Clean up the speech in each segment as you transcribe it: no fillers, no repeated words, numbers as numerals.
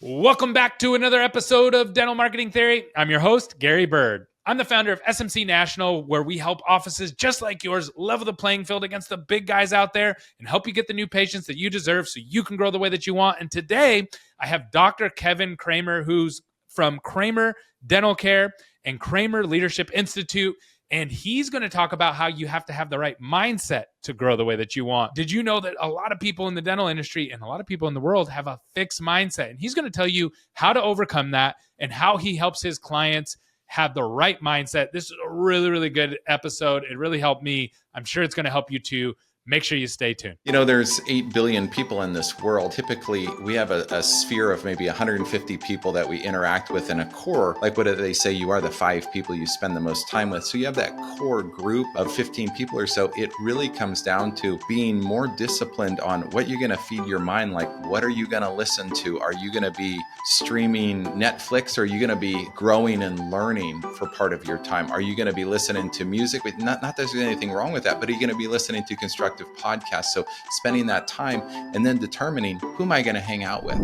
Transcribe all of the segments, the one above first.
Welcome back to another episode of Dental Marketing Theory. I'm your host, Gary Bird. I'm the founder of SMC National, where we help offices just like yours level the playing field against the big guys out there and help you get the new patients that you deserve so you can grow the way that you want. And today, I have Dr. Kevin Kremer, who's from Kremer Dental Care and Kremer Leadership Institute. And he's going to talk about how you have to have the right mindset to grow the way that you want. Did you know that a lot of people in the dental industry and a lot of people in the world have a fixed mindset? And he's going to tell you how to overcome that and how he helps his clients have the right mindset. This is a really, really good episode. It really helped me. I'm sure it's going to help you too. Make sure you stay tuned. You know, there's 8 billion people in this world. Typically, we have a sphere of maybe 150 people that we interact with in a core. Like what do they say? You are the 5 people you spend the most time with. So you have that core group of 15 people or so. It really comes down to being more disciplined on what you're going to feed your mind. Like, what are you going to listen to? Are you going to be streaming Netflix? Or are you going to be growing and learning for part of your time? Are you going to be listening to music? Not that there's anything wrong with that, but are you going to be listening to constructive podcast? So spending that time and then determining who am I going to hang out with.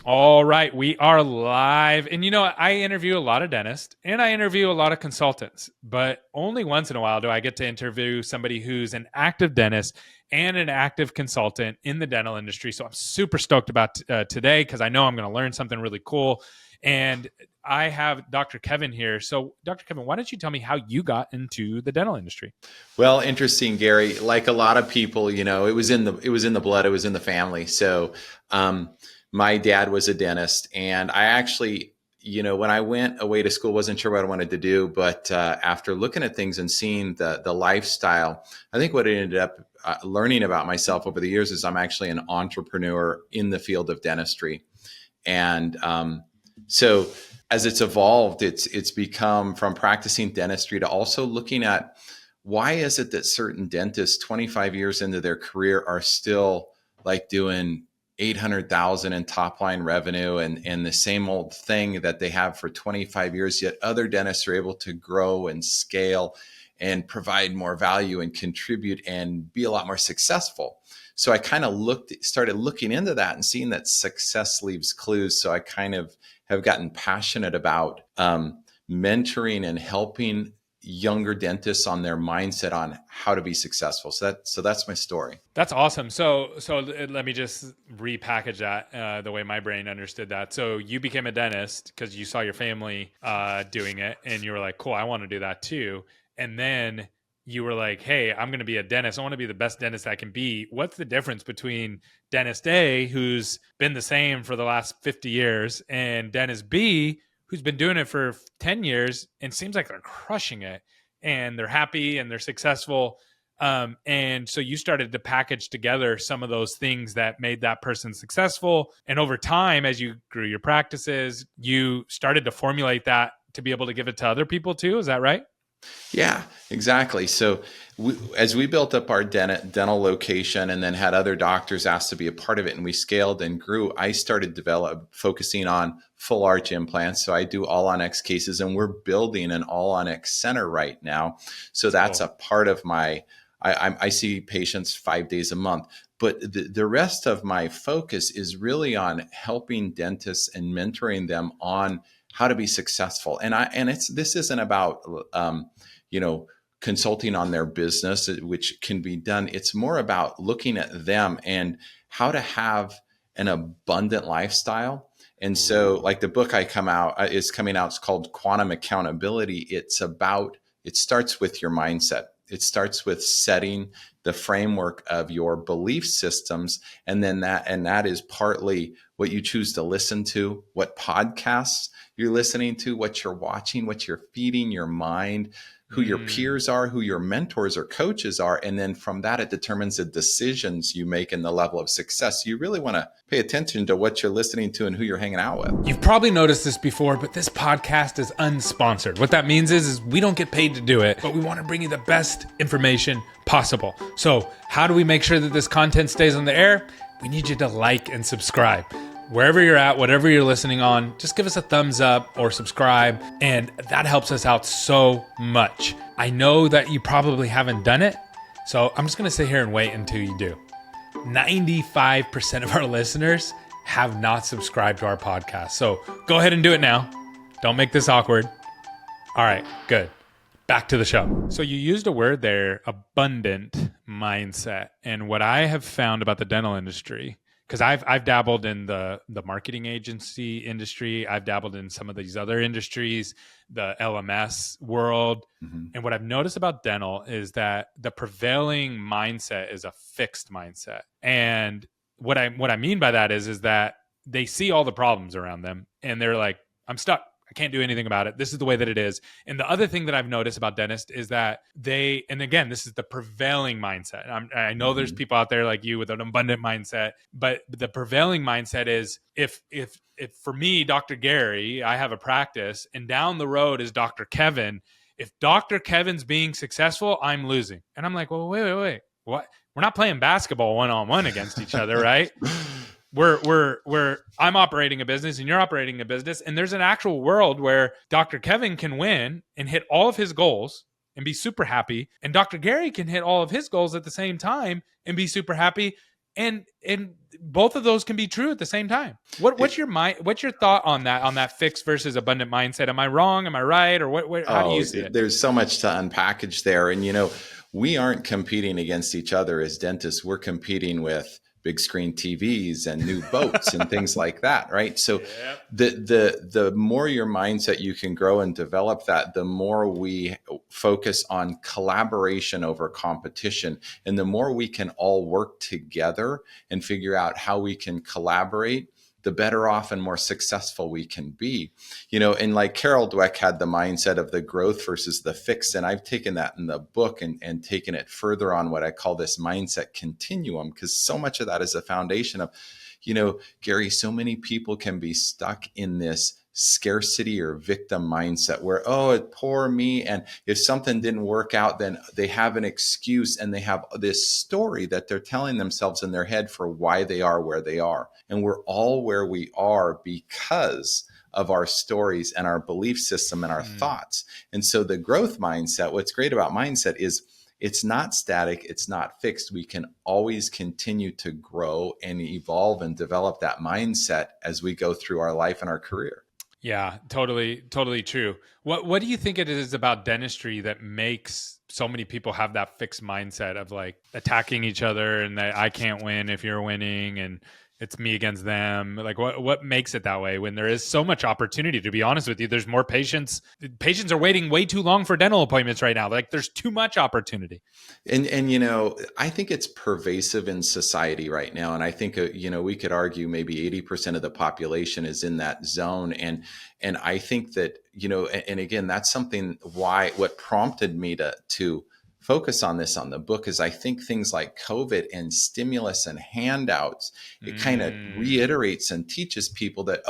All right, we are live. And you know, I interview a lot of dentists and I interview a lot of consultants, but only once in a while do I get to interview somebody who's an active dentist and an active consultant in the dental industry. So I'm super stoked about today because I know I'm going to learn something really cool. And I have Dr. Kevin here. So Dr. Kevin, why don't you tell me how you got into the dental industry? Well, interesting, Gary. Like a lot of people, you know, it was in the blood, it was in the family. So my dad was a dentist, and I actually, you know, when I went away to school, wasn't sure what I wanted to do, but after looking at things and seeing the lifestyle, I think what I ended up learning about myself over the years is I'm actually an entrepreneur in the field of dentistry. And so as it's evolved, it's become from practicing dentistry to also looking at why is it that certain dentists 25 years into their career are still like doing 800,000 in top line revenue and the same old thing that they have for 25 years, yet other dentists are able to grow and scale and provide more value and contribute and be a lot more successful. So I kind of started looking into that and seeing that success leaves clues. So I kind of have gotten passionate about mentoring and helping younger dentists on their mindset on how to be successful. So that's my story. That's awesome. So let me just repackage that the way my brain understood that. So you became a dentist because you saw your family doing it and you were like, cool, I want to do that too. And then you were like, hey, I'm going to be a dentist. I want to be the best dentist I can be. What's the difference between dentist A, who's been the same for the last 50 years, and dentist B, who's been doing it for 10 years and seems like they're crushing it and they're happy and they're successful? And so you started to package together some of those things that made that person successful. And over time, as you grew your practices, you started to formulate that to be able to give it to other people too. Is that right? Yeah, exactly. So as we built up our dental location and then had other doctors asked to be a part of it and we scaled and grew, I started focusing on full arch implants. So I do all on X cases and we're building an all on X center right now. So that's a part of my, I see patients 5 days a month. But the rest of my focus is really on helping dentists and mentoring them on how to be successful. This isn't about, consulting on their business, which can be done. It's more about looking at them and how to have an abundant lifestyle. And so like the book is coming out, it's called Quantum Accountability. It starts with your mindset. It starts with setting the framework of your belief systems. And then that is partly what you choose to listen to, what podcasts you're listening to, what you're watching, what you're feeding your mind, who your peers are, who your mentors or coaches are. And then from that, it determines the decisions you make and the level of success. You really want to pay attention to what you're listening to and who you're hanging out with. You've probably noticed this before, but this podcast is unsponsored. What that means is we don't get paid to do it, but we want to bring you the best information possible. So how do we make sure that this content stays on the air? We need you to like and subscribe. Wherever you're at, whatever you're listening on, just give us a thumbs up or subscribe, and that helps us out so much. I know that you probably haven't done it, so I'm just going to sit here and wait until you do. 95% of our listeners have not subscribed to our podcast. So go ahead and do it now. Don't make this awkward. All right, good. Back to the show. So you used a word there, abundant mindset. And what I have found about the dental industry, because I've dabbled in the marketing agency industry, I've dabbled in some of these other industries, the LMS world. Mm-hmm. And what I've noticed about dental is that the prevailing mindset is a fixed mindset. And what I mean by that is that they see all the problems around them and they're like, I'm stuck. I can't do anything about it. This is the way that it is. And the other thing that I've noticed about dentists is that and again, this is the prevailing mindset. I know there's people out there like you with an abundant mindset, but the prevailing mindset is if for me, Dr. Gary, I have a practice and down the road is Dr. Kevin. If Dr. Kevin's being successful, I'm losing. And I'm like, well, wait. What? We're not playing basketball one-on-one against each other, right? I'm operating a business and you're operating a business, and there's an actual world where Dr. Kevin can win and hit all of his goals and be super happy, and Dr. Gary can hit all of his goals at the same time and be super happy, and both of those can be true at the same time. What's your thought on that fixed versus abundant mindset? Am I wrong? Am I right? Or how do you see it? There's so much to unpackage there, and we aren't competing against each other as dentists. We're competing with big screen TVs and new boats and things like that, right? So the more your mindset you can grow and develop that, the more we focus on collaboration over competition, and the more we can all work together and figure out how we can collaborate, the better off and more successful we can be. And like Carol Dweck had the mindset of the growth versus the fixed. And I've taken that in the book and taken it further on what I call this mindset continuum, because so much of that is a foundation of, Gary, so many people can be stuck in this scarcity or victim mindset where, poor me. And if something didn't work out, then they have an excuse and they have this story that they're telling themselves in their head for why they are where they are. And we're all where we are because of our stories and our belief system and our thoughts. And so the growth mindset, what's great about mindset is it's not static, it's not fixed. We can always continue to grow and evolve and develop that mindset as we go through our life and our career. Yeah, totally true. What do you think it is about dentistry that makes so many people have that fixed mindset of like attacking each other and that I can't win if you're winning and it's me against them? Like what makes it that way when there is so much opportunity? To be honest with you, there's more patients. Patients are waiting way too long for dental appointments right now. Like there's too much opportunity. And I think it's pervasive in society right now. And I think, we could argue maybe 80% of the population is in that zone. And I think that, and again, that's something what prompted me to focus on this on the book is I think things like COVID and stimulus and handouts, it kind of reiterates and teaches people that,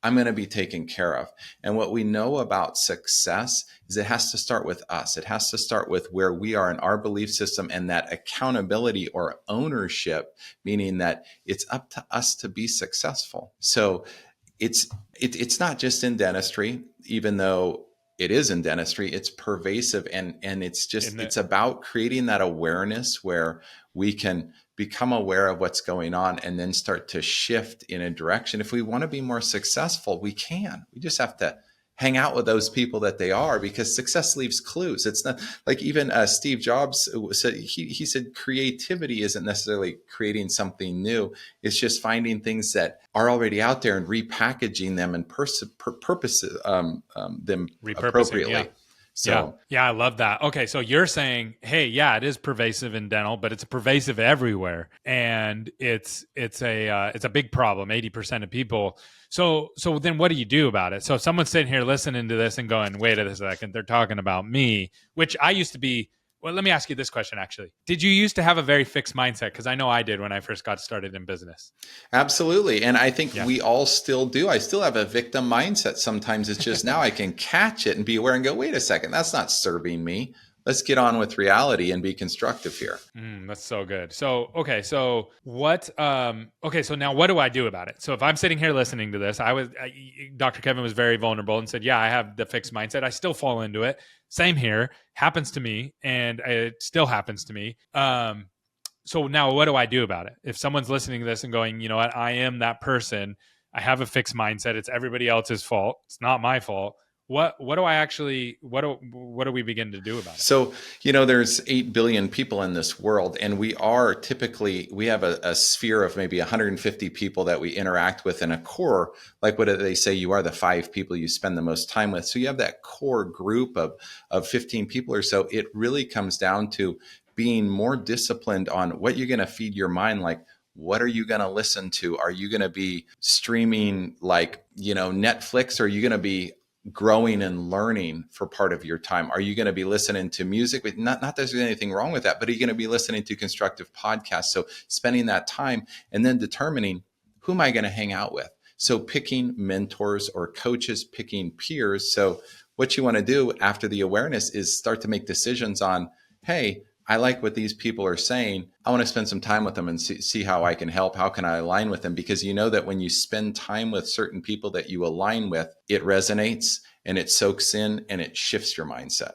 I'm going to be taken care of. And what we know about success is it has to start with us. It has to start with where we are in our belief system and that accountability or ownership, meaning that it's up to us to be successful. So it's not just in dentistry, even though it is in dentistry, it's pervasive and it's about creating that awareness where we can become aware of what's going on and then start to shift in a direction. If we want to be more successful, we can. We just have to hang out with those people that they are, because success leaves clues. It's not like even Steve Jobs said, he said creativity isn't necessarily creating something new. It's just finding things that are already out there and repackaging them and them appropriately. Yeah. So yeah, I love that. Okay, so you're saying, hey, yeah, it is pervasive in dental, but it's pervasive everywhere, and it's a big problem. 80% of people. So then, what do you do about it? So if someone's sitting here listening to this and going, "Wait a second, they're talking about me," which I used to be. Well, let me ask you this question, actually. Did you used to have a very fixed mindset? Because I know I did when I first got started in business. Absolutely. And I think we all still do. I still have a victim mindset. Sometimes it's just now I can catch it and be aware and go, wait a second, that's not serving me. Let's get on with reality and be constructive here. That's so good. So, okay. So so now what do I do about it? So if I'm sitting here listening to this, Dr. Kevin was very vulnerable and said, yeah, I have the fixed mindset. I still fall into it. Same here. Happens to me. And it still happens to me. So now what do I do about it? If someone's listening to this and going, you know what, I am that person. I have a fixed mindset. It's everybody else's fault. It's not my fault. What do I actually, what do we begin to do about it? So, there's 8 billion people in this world, and we have a sphere of maybe 150 people that we interact with in a core, like what do they say, you are the 5 people you spend the most time with. So you have that core group of 15 people or so. It really comes down to being more disciplined on what you're going to feed your mind. Like, what are you going to listen to? Are you going to be streaming like, Netflix? Or are you going to be growing and learning for part of your time? Are you going to be listening to music? Not that there's anything wrong with that, but are you going to be listening to constructive podcasts? So spending that time and then determining, who am I going to hang out with? So picking mentors or coaches, picking peers. So what you want to do after the awareness is start to make decisions on, hey, I like what these people are saying. I want to spend some time with them and see how I can help. How can I align with them? Because you know that when you spend time with certain people that you align with, it resonates and it soaks in and it shifts your mindset.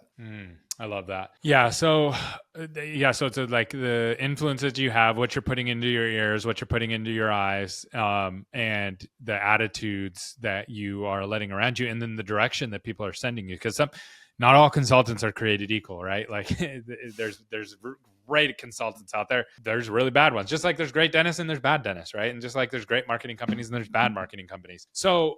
I love that. Yeah. So it's like the influences you have, what you're putting into your ears, what you're putting into your eyes, and the attitudes that you are letting around you, and then the direction that people are sending you. Because not all consultants are created equal, right? Like there's great consultants out there. There's really bad ones. Just like there's great dentists and there's bad dentists, right? And just like there's great marketing companies and there's bad marketing companies. So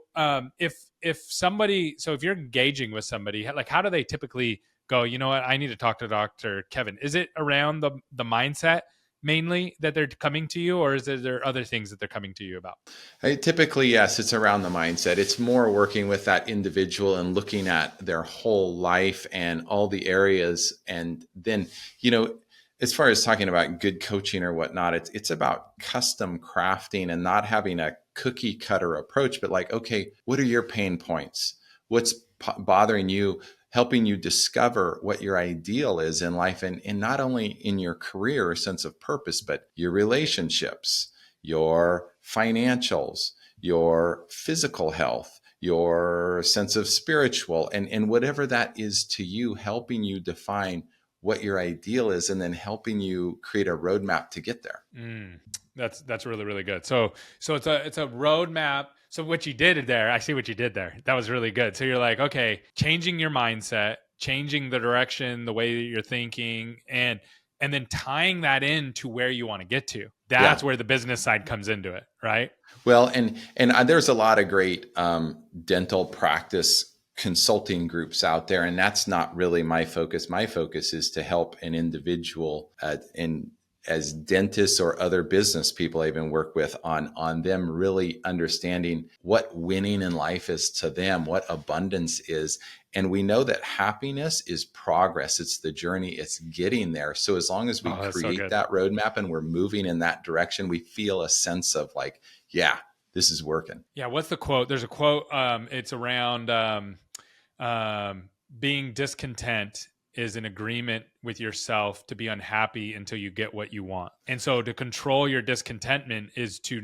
if you're engaging with somebody, like how do they typically go, you know what, I need to talk to Dr. Kevin? Is it around the mindset mainly that they're coming to you, or is there other things that they're coming to you about? Typically, yes, it's around the mindset. It's more working with that individual and looking at their whole life and all the areas. And then, as far as talking about good coaching or whatnot, it's about custom crafting and not having a cookie cutter approach, but like, okay, what are your pain points? What's bothering you? Helping you discover what your ideal is in life, and not only in your career or sense of purpose, but your relationships, your financials, your physical health, your sense of spiritual, and whatever that is to you, helping you define what your ideal is, and then helping you create a roadmap to get there. That's really, really good. So it's a roadmap. So what you did there, I see what you did there. That was really good. So you're like, okay, changing your mindset, changing the direction, the way that you're thinking, and then tying that into where you want to get to. That's where the business side comes into it, right? Well, and there's a lot of great dental practice consulting groups out there, and that's not really my focus. My focus is to help an individual as dentists or other business people I even work with on them really understanding what winning in life is to them, what abundance is. And we know that happiness is progress. It's the journey. It's getting there. So as long as we create that roadmap and we're moving in that direction, we feel a sense of like, yeah, this is working. Yeah. What's the quote? There's a quote. It's around being discontent is an agreement with yourself to be unhappy until you get what you want. And so to control your discontentment is to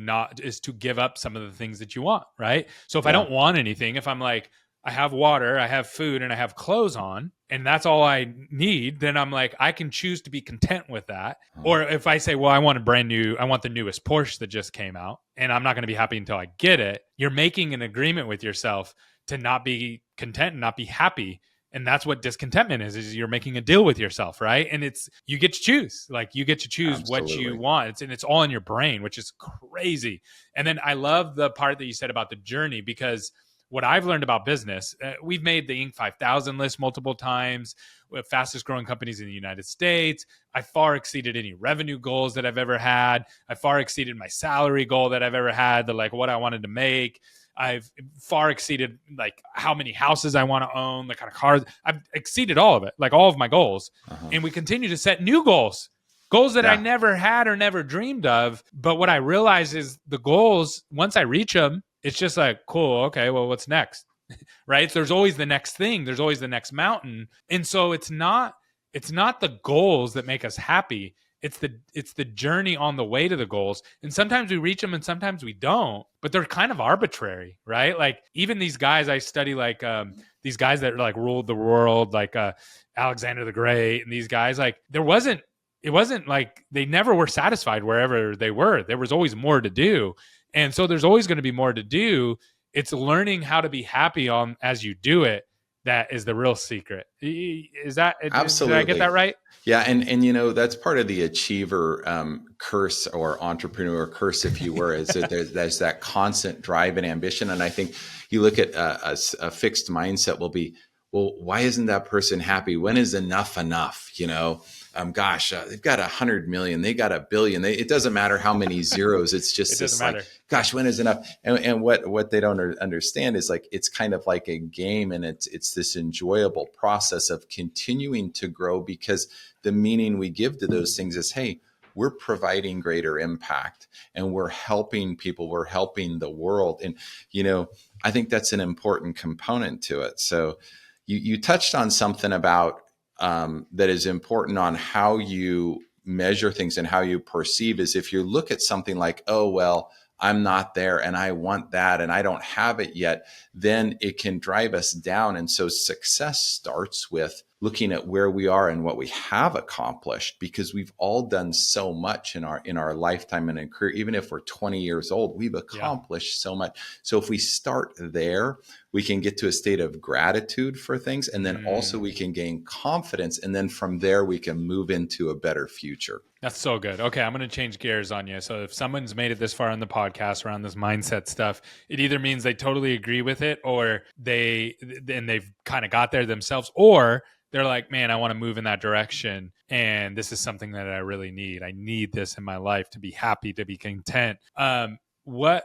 give up some of the things that you want, right? So if I don't want anything, if I'm like, I have water, I have food, and I have clothes on, and that's all I need, then I'm like, I can choose to be content with that. Or if I say, well, I want the newest Porsche that just came out, and I'm not going to be happy until I get it. You're making an agreement with yourself to not be content and not be happy. And that's what discontentment is you're making a deal with yourself, right? And you get to choose. Like you get to choose what you want. It's all in your brain, which is crazy. And then I love the part that you said about the journey, because what I've learned about business, we've made the Inc. 5000 list multiple times, fastest growing companies in the United States. I far exceeded any revenue goals that I've ever had. I far exceeded my salary goal that I've ever had, what I wanted to make. I've far exceeded like how many houses I want to own, the kind of cars. I've exceeded all of it, like all of my goals. And we continue to set new goals that I never had or never dreamed of. But what I realize is the goals, once I reach them, it's just like, cool. Okay, well, what's next? Right? So there's always the next thing. There's always the next mountain. And so it's not the goals that make us happy. It's the journey on the way to the goals. And sometimes we reach them and sometimes we don't, but they're kind of arbitrary, right? Like even these guys I study, like these guys that like ruled the world, like Alexander the Great, and these guys, like it wasn't like they never were satisfied wherever they were. There was always more to do. And so there's always going to be more to do. It's learning how to be happy on as you do it. That is the real secret. Did I get Absolutely. that right? Yeah, and that's part of the achiever curse or entrepreneur curse, if you were, is that there's that constant drive and ambition. And I think you look at a fixed mindset will be, well, why isn't that person happy? When is enough enough? Gosh, they've got 100 million, they got 1 billion. It doesn't matter how many zeros. It's just It this doesn't matter. like, gosh, when is enough? And what they don't understand is like it's kind of like a game, and it's this enjoyable process of continuing to grow, because the meaning we give to those things is, hey, we're providing greater impact and we're helping people, we're helping the world. And I think that's an important component to it. So you touched on something about that is important on how you measure things and how you perceive, is if you look at something like, oh, well, I'm not there and I want that and I don't have it yet, then it can drive us down. And so success starts with looking at where we are and what we have accomplished, because we've all done so much in our lifetime and in career. Even if we're 20 years old, we've accomplished so much. So if we start there, we can get to a state of gratitude for things, and then also we can gain confidence, and then from there we can move into a better future. That's so good. Okay, I'm going to change gears on you. So if someone's made it this far in the podcast around this mindset stuff, it either means they totally agree with it, or they've kind of got there themselves, or they're like, man, I want to move in that direction, and this is something that I really need. I need this in my life to be happy, to be content. What's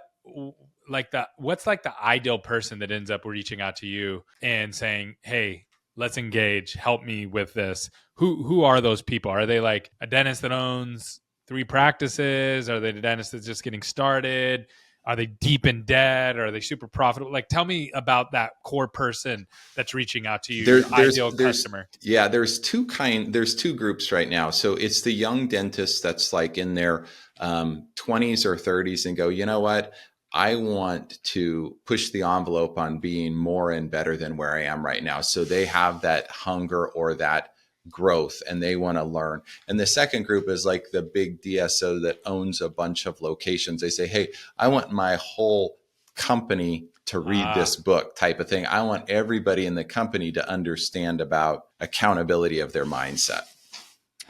the ideal person that ends up reaching out to you and saying, hey, let's engage, help me with this? Who are those people? Are they like a dentist that owns 3 practices? Are they a dentist that's just getting started? Are they deep in debt? Are they super profitable? Like, tell me about that core person that's reaching out to you, your ideal customer. Yeah, there's two groups right now. So it's the young dentist that's like in their 20s or 30s and go, you know what? I want to push the envelope on being more and better than where I am right now. So they have that hunger or that growth and they want to learn. And the second group is like the big DSO that owns a bunch of locations. They say, hey, I want my whole company to read this book type of thing. I want everybody in the company to understand about accountability of their mindset.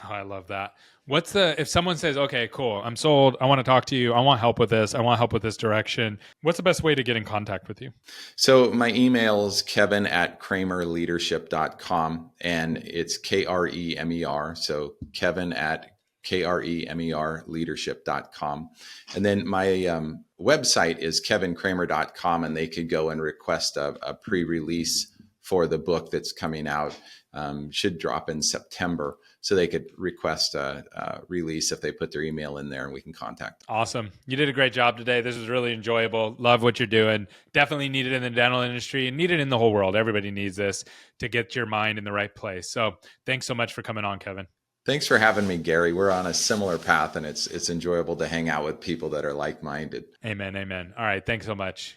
Oh, I love that. If someone says, okay, cool, I'm sold, I want to talk to you, I want help with this, I want help with this direction, what's the best way to get in contact with you? So my email is kevin@kremerleadership.com, and it's KREMER. So kevin@KREMERleadership.com. And then my website is kevinkremer.com, and they could go and request a pre-release for the book that's coming out. Should drop in September. So they could request a release if they put their email in there, and we can contact them. Awesome. You did a great job today. This was really enjoyable. Love what you're doing. Definitely need it in the dental industry and need it in the whole world. Everybody needs this to get your mind in the right place. So thanks so much for coming on, Kevin. Thanks for having me, Gary. We're on a similar path, and it's enjoyable to hang out with people that are like-minded. Amen. Amen. All right. Thanks so much.